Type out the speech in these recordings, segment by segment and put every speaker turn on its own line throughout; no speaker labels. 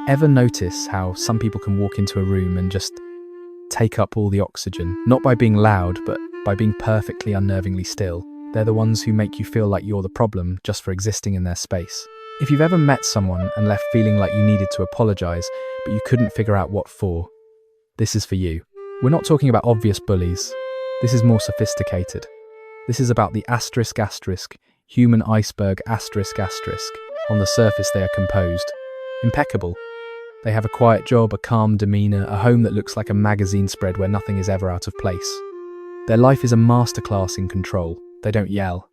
Ever notice how some people can walk into a room and just take up all the oxygen, not by being loud, but by being perfectly unnervingly still? They're the ones who make you feel like you're the problem just for existing in their space. If you've ever met someone and left feeling like you needed to apologize, but you couldn't figure out what for, this is for you. We're not talking about obvious bullies. This is more sophisticated. This is about the ***, human iceberg ***. On the surface they are composed, impeccable. They have a quiet job, a calm demeanor, a home that looks like a magazine spread where nothing is ever out of place. Their life is a masterclass in control. They don't yell.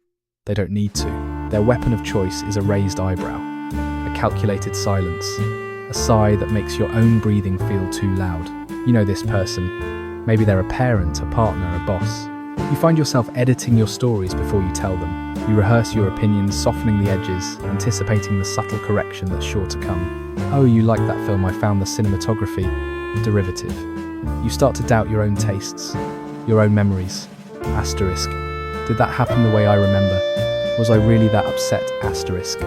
They don't need to. Their weapon of choice is a raised eyebrow, a calculated silence, a sigh that makes your own breathing feel too loud. You know this person. Maybe they're a parent, a partner, a boss. You find yourself editing your stories before you tell them. You rehearse your opinions, softening the edges, anticipating the subtle correction that's sure to come. Oh, you like that film, I found the cinematography derivative. You start to doubt your own tastes, your own memories. Asterisk. Did that happen the way I remember? Was I really that upset? Asterisk.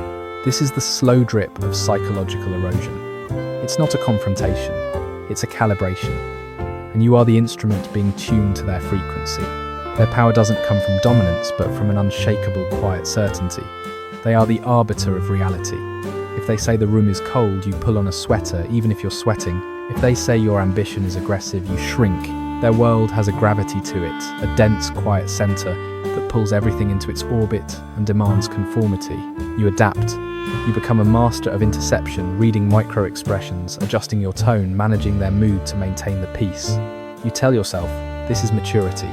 This is the slow drip of psychological erosion. It's not a confrontation, it's a calibration. And you are the instrument being tuned to their frequency. Their power doesn't come from dominance, but from an unshakable, quiet certainty. They are the arbiter of reality. If they say the room is cold, you pull on a sweater, even if you're sweating. If they say your ambition is aggressive, you shrink. Their world has a gravity to it, a dense, quiet center that pulls everything into its orbit and demands conformity. You adapt. You become a master of interception, reading micro-expressions, adjusting your tone, managing their mood to maintain the peace. You tell yourself, this is maturity.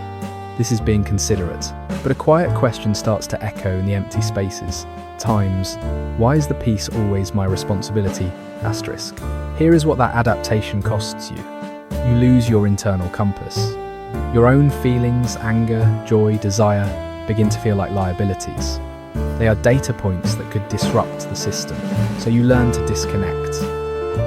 This is being considerate. But a quiet question starts to echo in the empty spaces. Times, why is the peace always my responsibility? Asterisk. Here is what that adaptation costs you. You lose your internal compass. Your own feelings, anger, joy, desire begin to feel like liabilities. They are data points that could disrupt the system. So you learn to disconnect.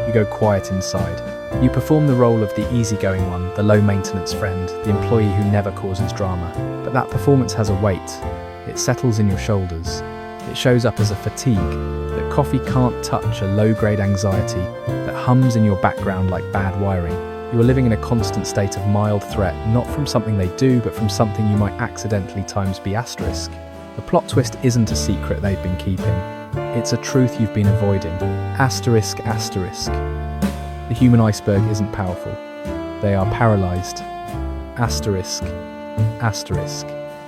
You go quiet inside. You perform the role of the easygoing one, the low-maintenance friend, the employee who never causes drama. But that performance has a weight. It settles in your shoulders. It shows up as a fatigue that coffee can't touch, a low-grade anxiety that hums in your background like bad wiring. You are living in a constant state of mild threat, not from something they do, but from something you might accidentally times be asterisk. The plot twist isn't a secret they've been keeping. It's a truth you've been avoiding. Asterisk, asterisk. The human iceberg isn't powerful. They are paralyzed. Asterisk, asterisk.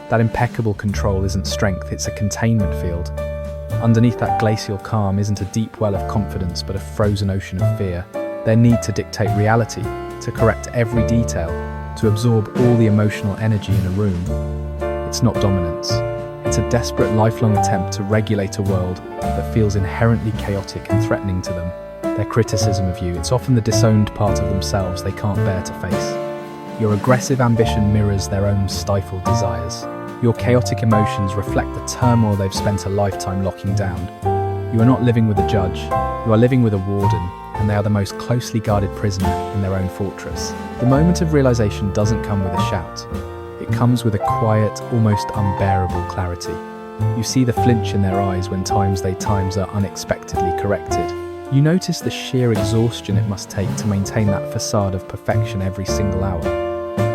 That impeccable control isn't strength, it's a containment field. Underneath that glacial calm isn't a deep well of confidence, but a frozen ocean of fear. Their need to dictate reality, to correct every detail, to absorb all the emotional energy in a room. It's not dominance. It's a desperate, lifelong attempt to regulate a world that feels inherently chaotic and threatening to them. Their criticism of you, it's often the disowned part of themselves they can't bear to face. Your aggressive ambition mirrors their own stifled desires. Your chaotic emotions reflect the turmoil they've spent a lifetime locking down. You are not living with a judge, you are living with a warden, and they are the most closely guarded prisoner in their own fortress. The moment of realization doesn't come with a shout. It comes with a quiet, almost unbearable clarity. You see the flinch in their eyes when they are unexpectedly corrected. You notice the sheer exhaustion it must take to maintain that facade of perfection every single hour.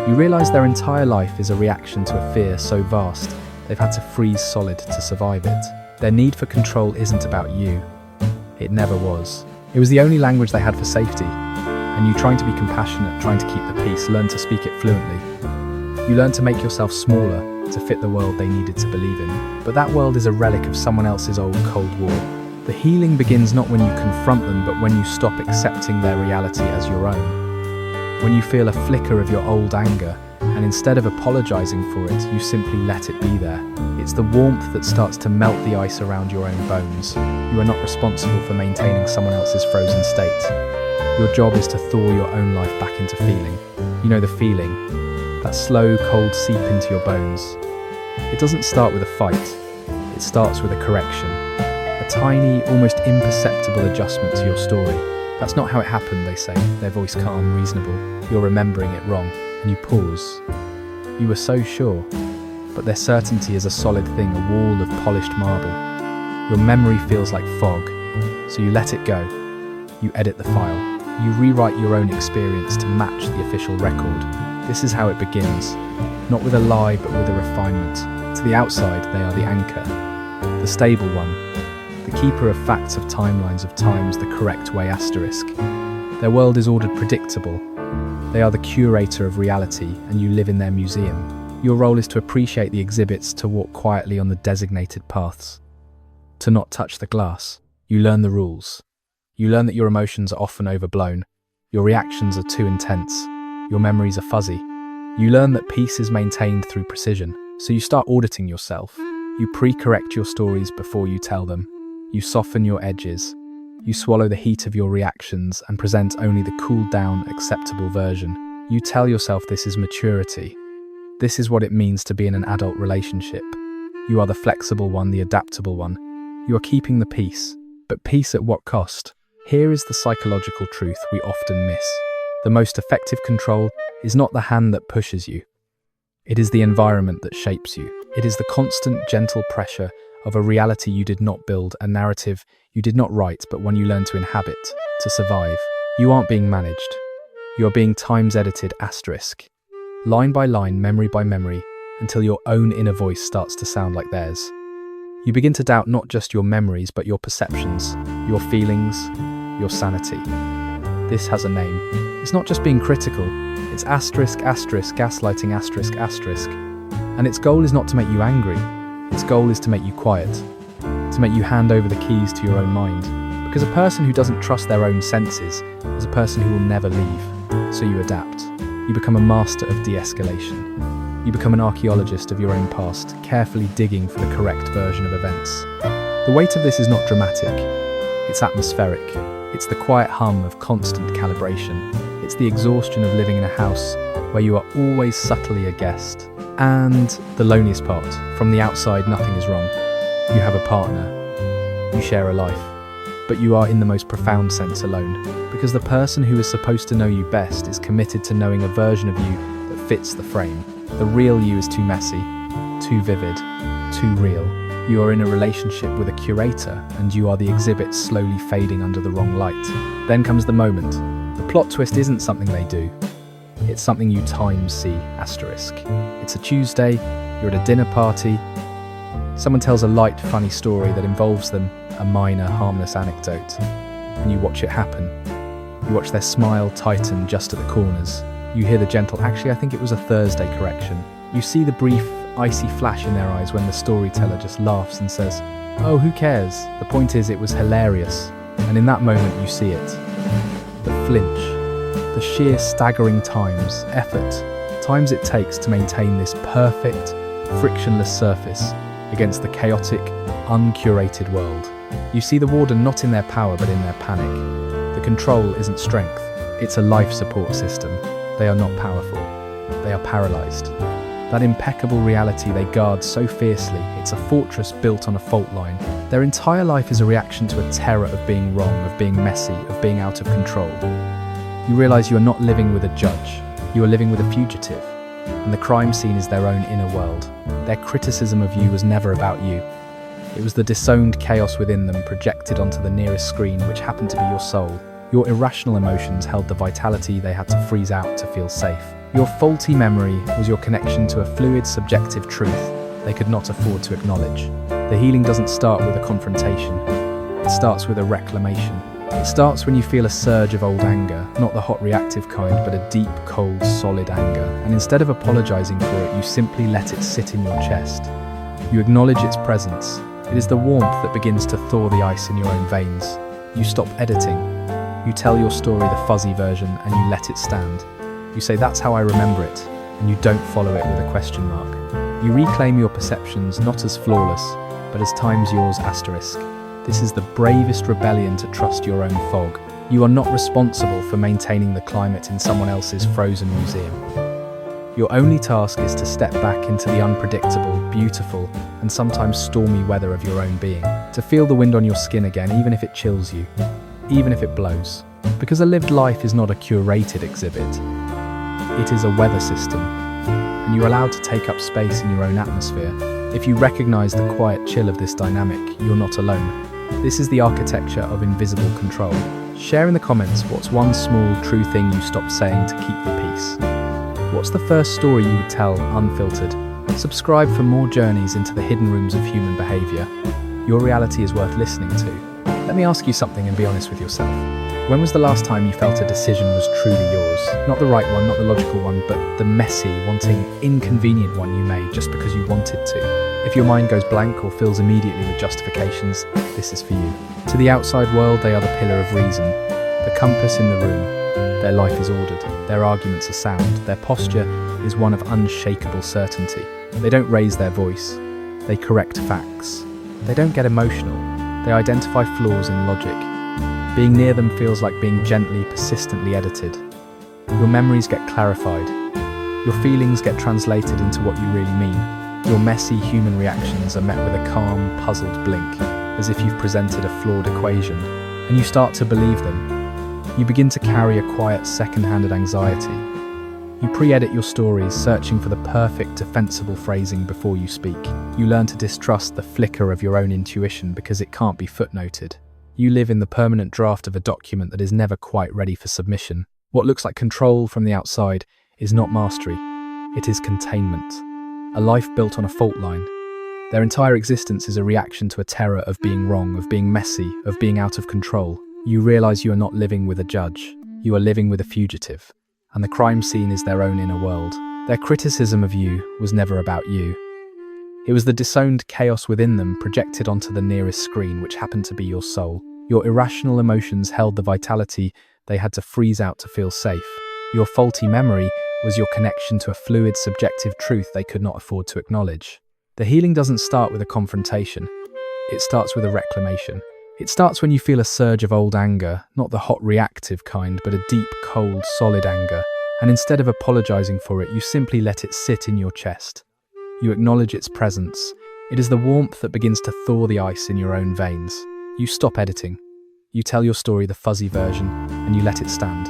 You realize their entire life is a reaction to a fear so vast, they've had to freeze solid to survive it. Their need for control isn't about you. It never was. It was the only language they had for safety. And you, trying to be compassionate, trying to keep the peace, learn to speak it fluently. You learn to make yourself smaller to fit the world they needed to believe in. But that world is a relic of someone else's old Cold War. The healing begins not when you confront them, but when you stop accepting their reality as your own. When you feel a flicker of your old anger, and instead of apologizing for it, you simply let it be there. It's the warmth that starts to melt the ice around your own bones. You are not responsible for maintaining someone else's frozen state. Your job is to thaw your own life back into feeling. You know the feeling, that slow, cold seep into your bones. It doesn't start with a fight, it starts with a correction. A tiny, almost imperceptible adjustment to your story. That's not how it happened, they say, their voice calm, reasonable. You're remembering it wrong, and you pause. You were so sure, but their certainty is a solid thing, a wall of polished marble. Your memory feels like fog, so you let it go. You edit the file. You rewrite your own experience to match the official record. This is how it begins. Not with a lie, but with a refinement. To the outside, they are the anchor, the stable one, the keeper of facts, of timelines, of times, the correct way asterisk. Their world is ordered, predictable. They are the curator of reality, and you live in their museum. Your role is to appreciate the exhibits, to walk quietly on the designated paths, to not touch the glass. You learn the rules. You learn that your emotions are often overblown, your reactions are too intense, your memories are fuzzy. You learn that peace is maintained through precision, so you start auditing yourself. You pre-correct your stories before you tell them. You soften your edges. You swallow the heat of your reactions and present only the cooled-down, acceptable version. You tell yourself this is maturity. This is what it means to be in an adult relationship. You are the flexible one, the adaptable one. You are keeping the peace, but peace at what cost? Here is the psychological truth we often miss. The most effective control is not the hand that pushes you. It is the environment that shapes you. It is the constant, gentle pressure of a reality you did not build, a narrative you did not write, but one you learn to inhabit, to survive. You aren't being managed. You are being times-edited asterisk. Line by line, memory by memory, until your own inner voice starts to sound like theirs. You begin to doubt not just your memories, but your perceptions, your feelings, your sanity. This has a name. It's not just being critical, it's asterisk, asterisk, gaslighting, asterisk, asterisk. And its goal is not to make you angry. Its goal is to make you quiet, to make you hand over the keys to your own mind. Because a person who doesn't trust their own senses is a person who will never leave. So you adapt. You become a master of de-escalation. You become an archaeologist of your own past, carefully digging for the correct version of events. The weight of this is not dramatic. It's atmospheric. It's the quiet hum of constant calibration. It's the exhaustion of living in a house where you are always subtly a guest. And the loneliest part, from the outside nothing is wrong. You have a partner. You share a life. But you are in the most profound sense alone, because the person who is supposed to know you best is committed to knowing a version of you that fits the frame. The real you is too messy, too vivid, too real. You are in a relationship with a curator, and you are the exhibit slowly fading under the wrong light. Then comes the moment. The plot twist isn't something they do. It's something you times see, asterisk. It's a Tuesday, you're at a dinner party. Someone tells a light, funny story that involves them, a minor, harmless anecdote, and you watch it happen. You watch their smile tighten just at the corners. You hear the gentle, actually I think it was a Thursday correction. You see the brief, icy flash in their eyes when the storyteller just laughs and says, oh, who cares? The point is, it was hilarious. And in that moment you see it. The flinch, the sheer staggering times it takes to maintain this perfect, frictionless surface against the chaotic, uncurated world. You see the warden not in their power but in their panic. The control isn't strength, it's a life support system. They are not powerful, they are paralyzed. That impeccable reality they guard so fiercely, it's a fortress built on a fault line. Their entire life is a reaction to a terror of being wrong, of being messy, of being out of control. You realize you are not living with a judge, you are living with a fugitive. And the crime scene is their own inner world. Their criticism of you was never about you. It was the disowned chaos within them projected onto the nearest screen, which happened to be your soul. Your irrational emotions held the vitality they had to freeze out to feel safe. Your faulty memory was your connection to a fluid, subjective truth they could not afford to acknowledge. The healing doesn't start with a confrontation. It starts with a reclamation. It starts when you feel a surge of old anger, not the hot reactive kind, but a deep, cold, solid anger. And instead of apologizing for it, you simply let it sit in your chest. You acknowledge its presence. It is the warmth that begins to thaw the ice in your own veins. You stop editing. You tell your story the fuzzy version and you let it stand. You say, that's how I remember it, and you don't follow it with a question mark. You reclaim your perceptions not as flawless, but as times yours asterisk. This is the bravest rebellion to trust your own fog. You are not responsible for maintaining the climate in someone else's frozen museum. Your only task is to step back into the unpredictable, beautiful, and sometimes stormy weather of your own being. To feel the wind on your skin again, even if it chills you, even if it blows. Because a lived life is not a curated exhibit. It is a weather system, and you're allowed to take up space in your own atmosphere. If you recognize the quiet chill of this dynamic, you're not alone. This is the architecture of invisible control. Share in the comments what's one small, true thing you stopped saying to keep the peace. What's the first story you would tell, unfiltered? Subscribe for more journeys into the hidden rooms of human behaviour. Your reality is worth listening to. Let me ask you something and be honest with yourself. When was the last time you felt a decision was truly yours? Not the right one, not the logical one, but the messy, wanting, inconvenient one you made just because you wanted to. If your mind goes blank or fills immediately with justifications, this is for you. To the outside world, they are the pillar of reason, the compass in the room. Their life is ordered, their arguments are sound, their posture is one of unshakable certainty. They don't raise their voice, they correct facts. They don't get emotional, they identify flaws in logic. Being near them feels like being gently, persistently edited. Your memories get clarified. Your feelings get translated into what you really mean. Your messy human reactions are met with a calm, puzzled blink, as if you've presented a flawed equation, and you start to believe them. You begin to carry a quiet, second-handed anxiety. You pre-edit your stories, searching for the perfect, defensible phrasing before you speak. You learn to distrust the flicker of your own intuition because it can't be footnoted. You live in the permanent draft of a document that is never quite ready for submission. What looks like control from the outside is not mastery, it is containment. A life built on a fault line. Their entire existence is a reaction to a terror of being wrong, of being messy, of being out of control. You realize you are not living with a judge, you are living with a fugitive, and the crime scene is their own inner world. Their criticism of you was never about you. It was the disowned chaos within them projected onto the nearest screen, which happened to be your soul. Your irrational emotions held the vitality they had to freeze out to feel safe. Your faulty memory was your connection to a fluid, subjective truth they could not afford to acknowledge. The healing doesn't start with a confrontation. It starts with a reclamation. It starts when you feel a surge of old anger, not the hot reactive kind, but a deep, cold, solid anger. And instead of apologizing for it, you simply let it sit in your chest. You acknowledge its presence. It is the warmth that begins to thaw the ice in your own veins. You stop editing. You tell your story the fuzzy version, and you let it stand.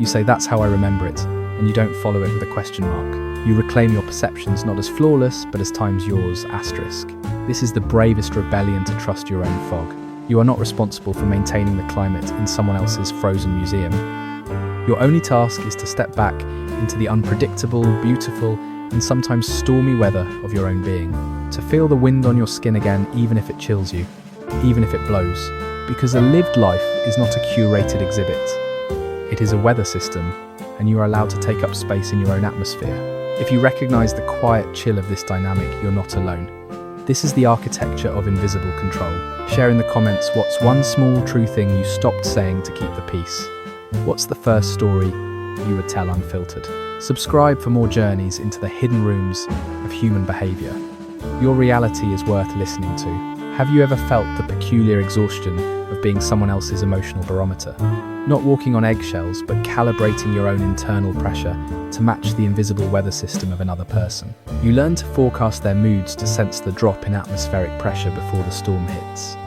You say, "That's how I remember it," and you don't follow it with a question mark. You reclaim your perceptions not as flawless, but as times yours, asterisk. This is the bravest rebellion to trust your own fog. You are not responsible for maintaining the climate in someone else's frozen museum. Your only task is to step back into the unpredictable, beautiful, and sometimes stormy weather of your own being. To feel the wind on your skin again, even if it chills you, even if it blows. Because a lived life is not a curated exhibit. It is a weather system, and you are allowed to take up space in your own atmosphere. If you recognize the quiet chill of this dynamic, you're not alone. This is the architecture of invisible control. Share in the comments what's one small true thing you stopped saying to keep the peace. What's the first story you would tell unfiltered? Subscribe for more journeys into the hidden rooms of human behaviour. Your reality is worth listening to. Have you ever felt the peculiar exhaustion of being someone else's emotional barometer? Not walking on eggshells, but calibrating your own internal pressure to match the invisible weather system of another person. You learn to forecast their moods to sense the drop in atmospheric pressure before the storm hits.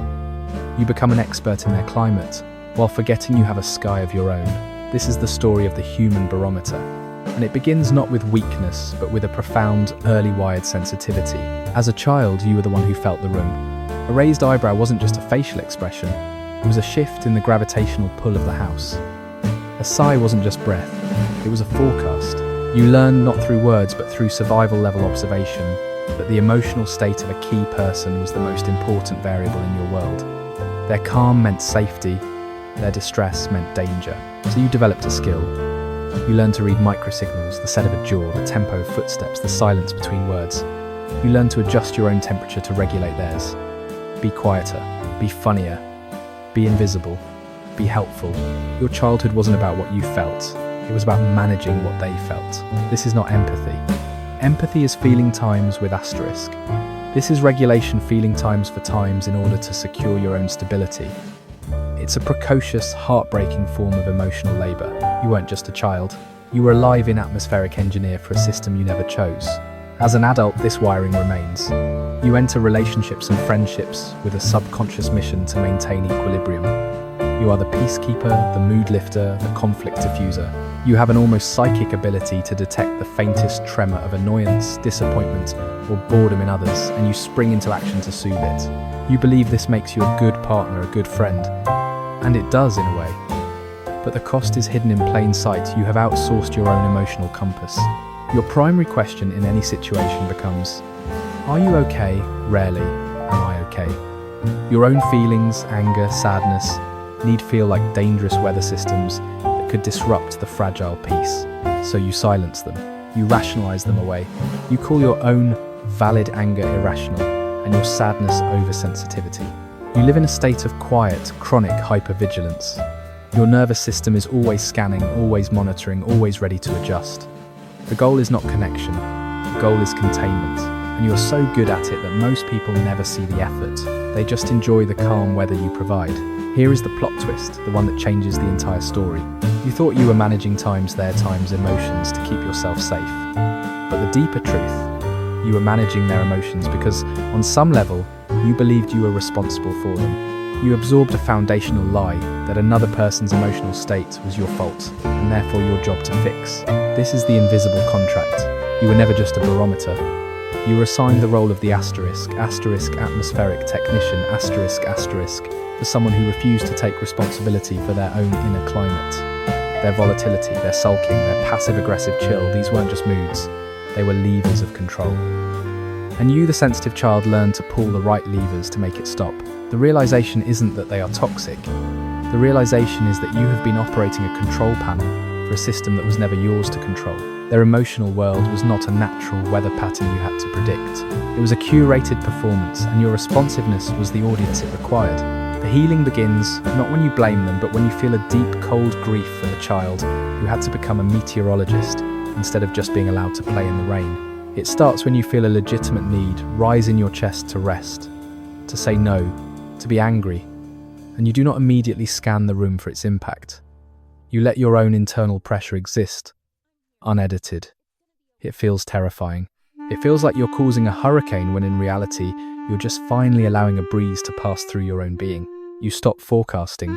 You become an expert in their climate, while forgetting you have a sky of your own. This is the story of the human barometer. And it begins not with weakness, but with a profound, early wired sensitivity. As a child, you were the one who felt the room. A raised eyebrow wasn't just a facial expression, it was a shift in the gravitational pull of the house. A sigh wasn't just breath, it was a forecast. You learned not through words but through survival-level observation that the emotional state of a key person was the most important variable in your world. Their calm meant safety, their distress meant danger. So you developed a skill. You learned to read microsignals, the set of a jaw, the tempo of footsteps, the silence between words. You learned to adjust your own temperature to regulate theirs. Be quieter, be funnier, be invisible, be helpful. Your childhood wasn't about what you felt, it was about managing what they felt. This is not empathy. Empathy is feeling times with asterisk. This is regulation, feeling times for times in order to secure your own stability. It's a precocious, heartbreaking form of emotional labour. You weren't just a child, you were a live-in atmospheric engineer for a system you never chose. As an adult, this wiring remains. You enter relationships and friendships with a subconscious mission to maintain equilibrium. You are the peacekeeper, the mood lifter, the conflict diffuser. You have an almost psychic ability to detect the faintest tremor of annoyance, disappointment, or boredom in others, and you spring into action to soothe it. You believe this makes you a good partner, a good friend, and it does in a way. but the cost is hidden in plain sight. You have outsourced your own emotional compass. Your primary question in any situation becomes, are you okay? Rarely, am I okay? Your own feelings, anger, sadness, need feel like dangerous weather systems that could disrupt the fragile peace. So you silence them. You rationalize them away. You call your own valid anger irrational and your sadness oversensitivity. You live in a state of quiet, chronic hypervigilance. Your nervous system is always scanning, always monitoring, always ready to adjust. The goal is not connection. The goal is containment. And you're so good at it that most people never see the effort. They just enjoy the calm weather you provide. Here is the plot twist, the one that changes the entire story. You thought you were managing times, emotions to keep yourself safe. But the deeper truth, you were managing their emotions because, on some level, you believed you were responsible for them. You absorbed a foundational lie that another person's emotional state was your fault, and therefore your job to fix. This is the invisible contract. You were never just a barometer. You were assigned the role of the asterisk atmospheric technician, for someone who refused to take responsibility for their own inner climate. Their volatility, their sulking, their passive-aggressive chill, these weren't just moods, they were levers of control. And you, the sensitive child, learned to pull the right levers to make it stop. The realization isn't that they are toxic. The realization is that you have been operating a control panel for a system that was never yours to control. Their emotional world was not a natural weather pattern you had to predict. It was a curated performance, and your responsiveness was the audience it required. The healing begins not when you blame them, but when you feel a deep, cold grief for the child who had to become a meteorologist instead of just being allowed to play in the rain. It starts when you feel a legitimate need rise in your chest to rest, to say no, to be angry, and you do not immediately scan the room for its impact. You let your own internal pressure exist, unedited. It feels terrifying. It feels like you're causing a hurricane when in reality, you're just finally allowing a breeze to pass through your own being. You stop forecasting.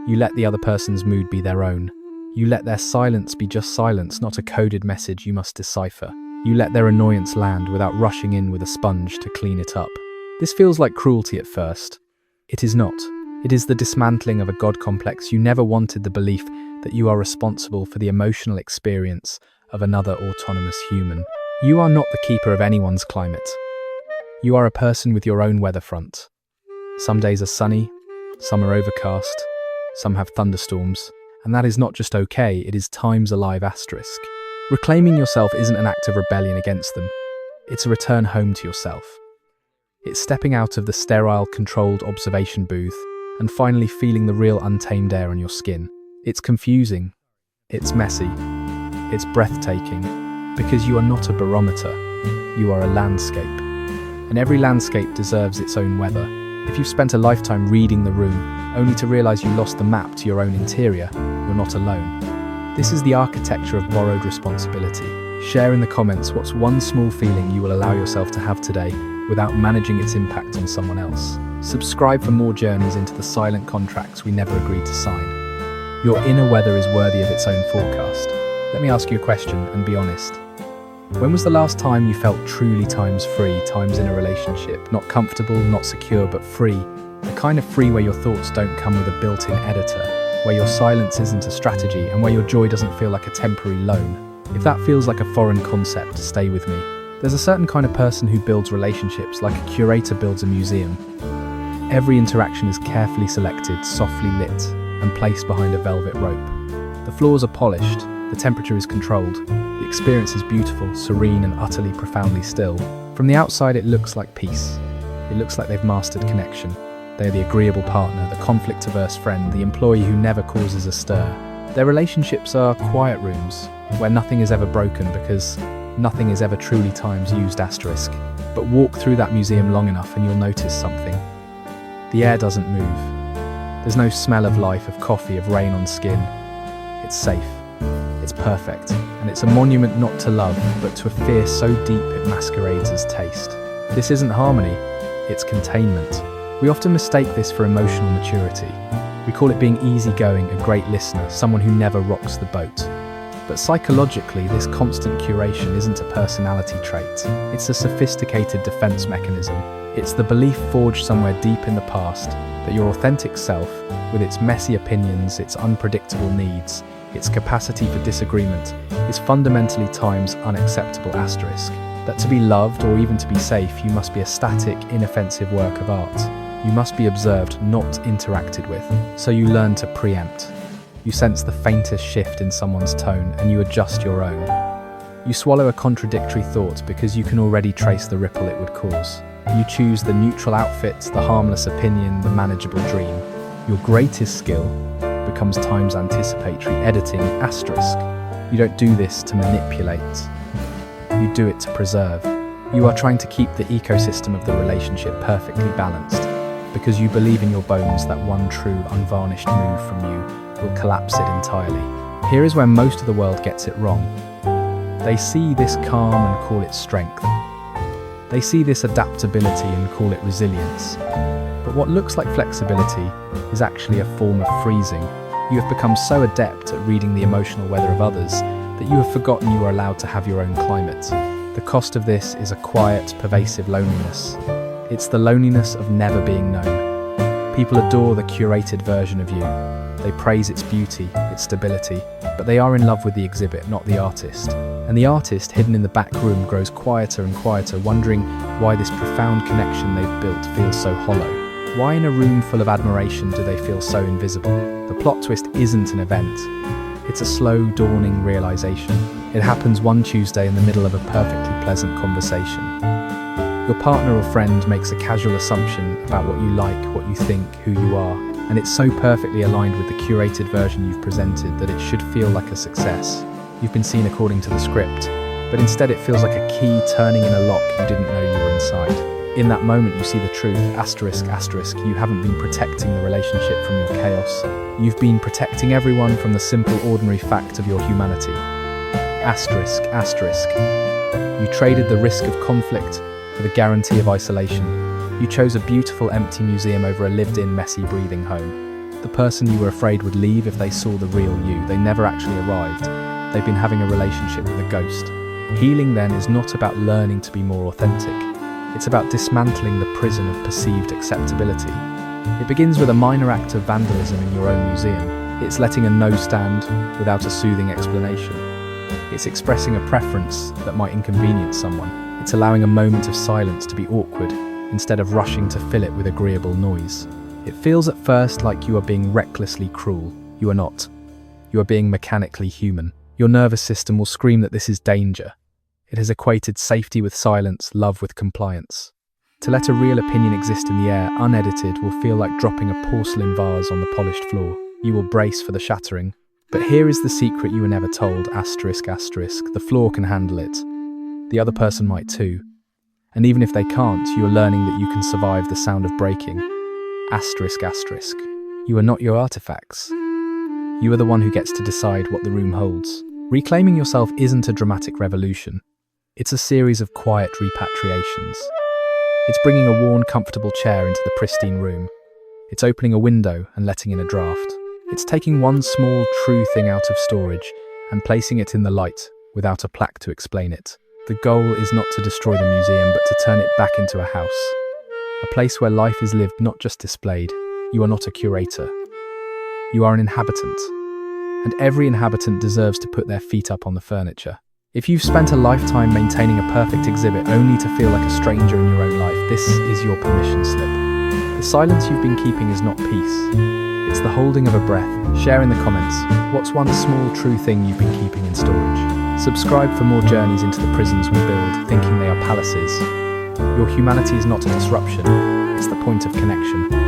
You let the other person's mood be their own. You let their silence be just silence, not a coded message you must decipher. You let their annoyance land without rushing in with a sponge to clean it up. This feels like cruelty at first. It is not. It is the dismantling of a God complex. You never wanted the belief that you are responsible for the emotional experience of another autonomous human. You are not the keeper of anyone's climate. You are a person with your own weather front. Some days are sunny, some are overcast, some have thunderstorms, and that is not just okay, it is times alive asterisk. Reclaiming yourself isn't an act of rebellion against them. It's a return home to yourself. It's stepping out of the sterile, controlled observation booth and finally feeling the real untamed air on your skin. It's confusing. It's messy. It's breathtaking. Because you are not a barometer. You are a landscape. And every landscape deserves its own weather. If you've spent a lifetime reading the room, only to realize you lost the map to your own interior, you're not alone. This is the architecture of borrowed responsibility. Share in the comments what's one small feeling you will allow yourself to have today without managing its impact on someone else. Subscribe for more journeys into the silent contracts we never agreed to sign. Your inner weather is worthy of its own forecast. Let me ask you a question and be honest. When was the last time you felt truly times free, times in a relationship? Not comfortable, not secure, but free. The kind of free where your thoughts don't come with a built-in editor, where your silence isn't a strategy, and where your joy doesn't feel like a temporary loan. If that feels like a foreign concept, stay with me. There's a certain kind of person who builds relationships like a curator builds a museum. Every interaction is carefully selected, softly lit, and placed behind a velvet rope. The floors are polished, the temperature is controlled, the experience is beautiful, serene, and utterly profoundly still. From the outside, it looks like peace. It looks like they've mastered connection. They're the agreeable partner, the conflict-averse friend, the employee who never causes a stir. Their relationships are quiet rooms, where nothing is ever broken because nothing is ever truly times used asterisk. But walk through that museum long enough and you'll notice something. The air doesn't move. There's no smell of life, of coffee, of rain on skin. It's safe. It's perfect. And it's a monument not to love, but to a fear so deep it masquerades as taste. This isn't harmony, it's containment. We often mistake this for emotional maturity. We call it being easygoing, a great listener, someone who never rocks the boat. But psychologically, this constant curation isn't a personality trait. It's a sophisticated defense mechanism. It's the belief forged somewhere deep in the past that your authentic self, with its messy opinions, its unpredictable needs, its capacity for disagreement, is fundamentally time's unacceptable asterisk. That to be loved or even to be safe, you must be a static, inoffensive work of art. You must be observed, not interacted with. So you learn to preempt. You sense the faintest shift in someone's tone and you adjust your own. You swallow a contradictory thought because you can already trace the ripple it would cause. You choose the neutral outfit, the harmless opinion, the manageable dream. Your greatest skill becomes time's anticipatory editing asterisk. You don't do this to manipulate. You do it to preserve. You are trying to keep the ecosystem of the relationship perfectly balanced because you believe in your bones that one true, unvarnished move from you will collapse it entirely. Here is where most of the world gets it wrong. They see this calm and call it strength. They see this adaptability and call it resilience. But what looks like flexibility is actually a form of freezing. You have become so adept at reading the emotional weather of others that you have forgotten you are allowed to have your own climate. The cost of this is a quiet, pervasive loneliness. It's the loneliness of never being known. People adore the curated version of you. They praise its beauty, its stability, but they are in love with the exhibit, not the artist. And the artist, hidden in the back room, grows quieter and quieter, wondering why this profound connection they've built feels so hollow. Why in a room full of admiration do they feel so invisible? The plot twist isn't an event. It's a slow, dawning realization. It happens one Tuesday in the middle of a perfectly pleasant conversation. Your partner or friend makes a casual assumption about what you like, what you think, who you are, and it's so perfectly aligned with the curated version you've presented that it should feel like a success. You've been seen according to the script, but instead it feels like a key turning in a lock you didn't know you were inside. In that moment you see the truth, asterisk, asterisk, you haven't been protecting the relationship from your chaos. You've been protecting everyone from the simple, ordinary fact of your humanity. Asterisk, asterisk. You traded the risk of conflict for the guarantee of isolation. You chose a beautiful, empty museum over a lived-in, messy, breathing home. The person you were afraid would leave if they saw the real you, they never actually arrived. They've been having a relationship with a ghost. Healing then is not about learning to be more authentic. It's about dismantling the prison of perceived acceptability. It begins with a minor act of vandalism in your own museum. It's letting a no stand without a soothing explanation. It's expressing a preference that might inconvenience someone. It's allowing a moment of silence to be awkward instead of rushing to fill it with agreeable noise. It feels at first like you are being recklessly cruel. You are not. You are being mechanically human. Your nervous system will scream that this is danger. It has equated safety with silence, love with compliance. To let a real opinion exist in the air, unedited, will feel like dropping a porcelain vase on the polished floor. You will brace for the shattering. But here is the secret you were never told, asterisk, asterisk. The floor can handle it. The other person might too. And even if they can't, you are learning that you can survive the sound of breaking. Asterisk, asterisk. You are not your artifacts. You are the one who gets to decide what the room holds. Reclaiming yourself isn't a dramatic revolution. It's a series of quiet repatriations. It's bringing a worn, comfortable chair into the pristine room. It's opening a window and letting in a draft. It's taking one small, true thing out of storage and placing it in the light without a plaque to explain it. The goal is not to destroy the museum, but to turn it back into a house. A place where life is lived, not just displayed. You are not a curator. You are an inhabitant. And every inhabitant deserves to put their feet up on the furniture. If you've spent a lifetime maintaining a perfect exhibit only to feel like a stranger in your own life, this is your permission slip. The silence you've been keeping is not peace. It's the holding of a breath. Share in the comments, what's one small true thing you've been keeping in storage? Subscribe for more journeys into the prisons we build, thinking they are palaces. Your humanity is not a disruption, it's the point of connection.